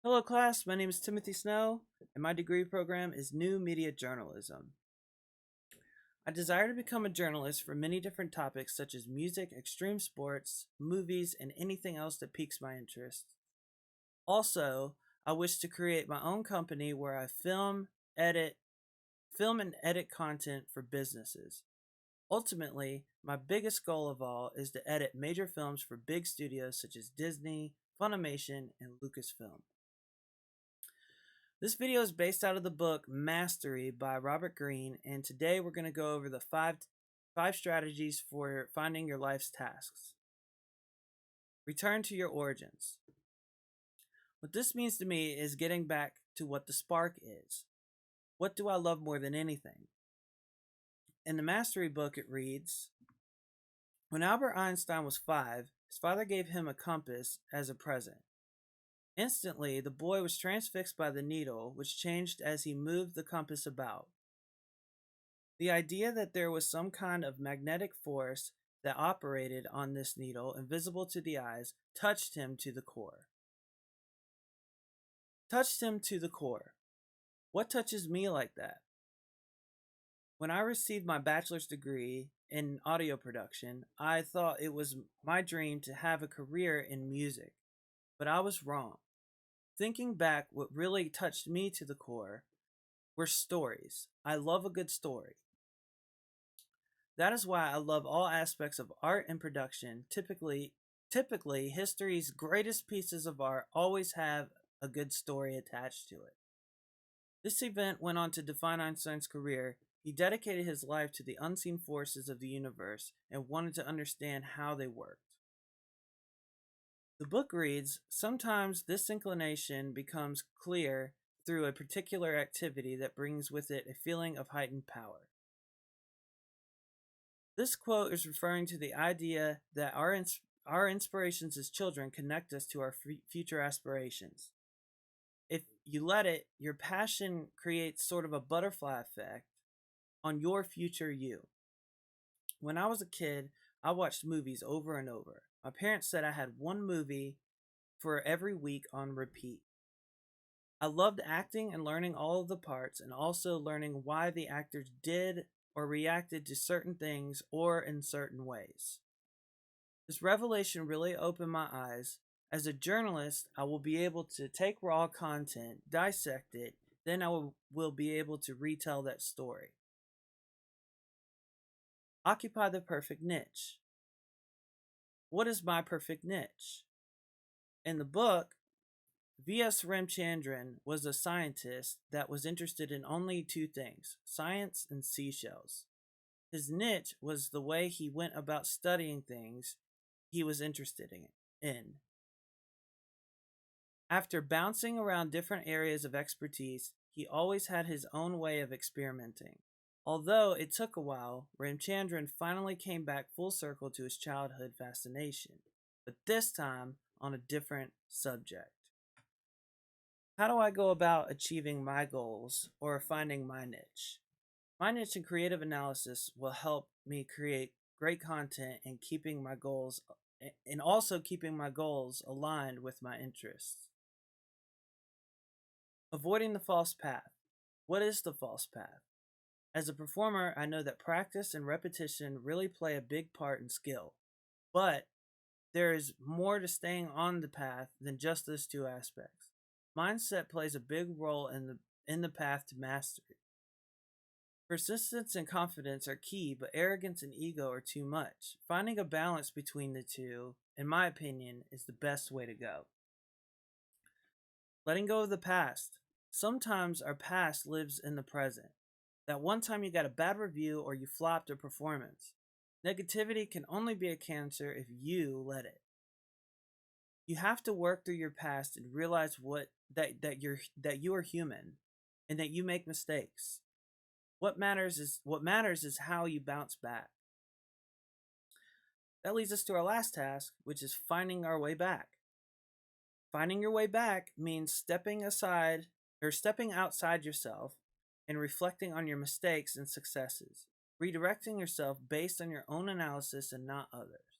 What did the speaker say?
Hello, class. My name is Timothy Snow, and my degree program is New Media Journalism. I desire to become a journalist for many different topics such as music, extreme sports, movies, and anything else that piques my interest. Also, I wish to create my own company where I film and edit content for businesses. Ultimately, my biggest goal of all is to edit major films for big studios such as Disney, Funimation, and Lucasfilm. This video is based out of the book Mastery by Robert Greene, and today we're going to go over the five strategies for finding your life's tasks. Return to your origins. What this means to me is getting back to what the spark is. What do I love more than anything? In the Mastery book, it reads, when Albert Einstein was 5, his father gave him a compass as a present. Instantly, the boy was transfixed by the needle, which changed as he moved the compass about. The idea that there was some kind of magnetic force that operated on this needle, invisible to the eyes, touched him to the core. What touches me like that? When I received my bachelor's degree in audio production, I thought it was my dream to have a career in music, but I was wrong. Thinking back, what really touched me to the core were stories. I love a good story. That is why I love all aspects of art and production. Typically, history's greatest pieces of art always have a good story attached to it. This event went on to define Einstein's career. He dedicated his life to the unseen forces of the universe and wanted to understand how they worked. The book reads, sometimes this inclination becomes clear through a particular activity that brings with it a feeling of heightened power. This quote is referring to the idea that our inspirations as children connect us to our future aspirations. If you let it, your passion creates sort of a butterfly effect on your future you. When I was a kid, I watched movies over and over. My parents said I had one movie for every week on repeat. I loved acting and learning all of the parts, and also learning why the actors did or reacted to certain things or in certain ways. This revelation really opened my eyes. As a journalist, I will be able to take raw content, dissect it, then I will be able to retell that story. Occupy the perfect niche. What is my perfect niche? In the book, V.S. Ramchandran was a scientist that was interested in only two things, science and seashells. His niche was the way he went about studying things he was interested in. After bouncing around different areas of expertise, he always had his own way of experimenting. Although it took a while, Ramchandran finally came back full circle to his childhood fascination, but this time on a different subject. How do I go about achieving my goals or finding my niche? My niche in creative analysis will help me create great content and also keeping my goals aligned with my interests. Avoiding the false path. What is the false path? As a performer, I know that practice and repetition really play a big part in skill, but there is more to staying on the path than just those two aspects. Mindset plays a big role in the path to mastery. Persistence and confidence are key, but arrogance and ego are too much. Finding a balance between the two, in my opinion, is the best way to go. Letting go of the past. Sometimes our past lives in the present. That one time you got a bad review or you flopped a performance. Negativity can only be a cancer if you let it. You have to work through your past and realize that you are human and that you make mistakes. What matters is how you bounce back. That leads us to our last task, which is finding our way back. Finding your way back means stepping outside yourself and reflecting on your mistakes and successes, redirecting yourself based on your own analysis and not others.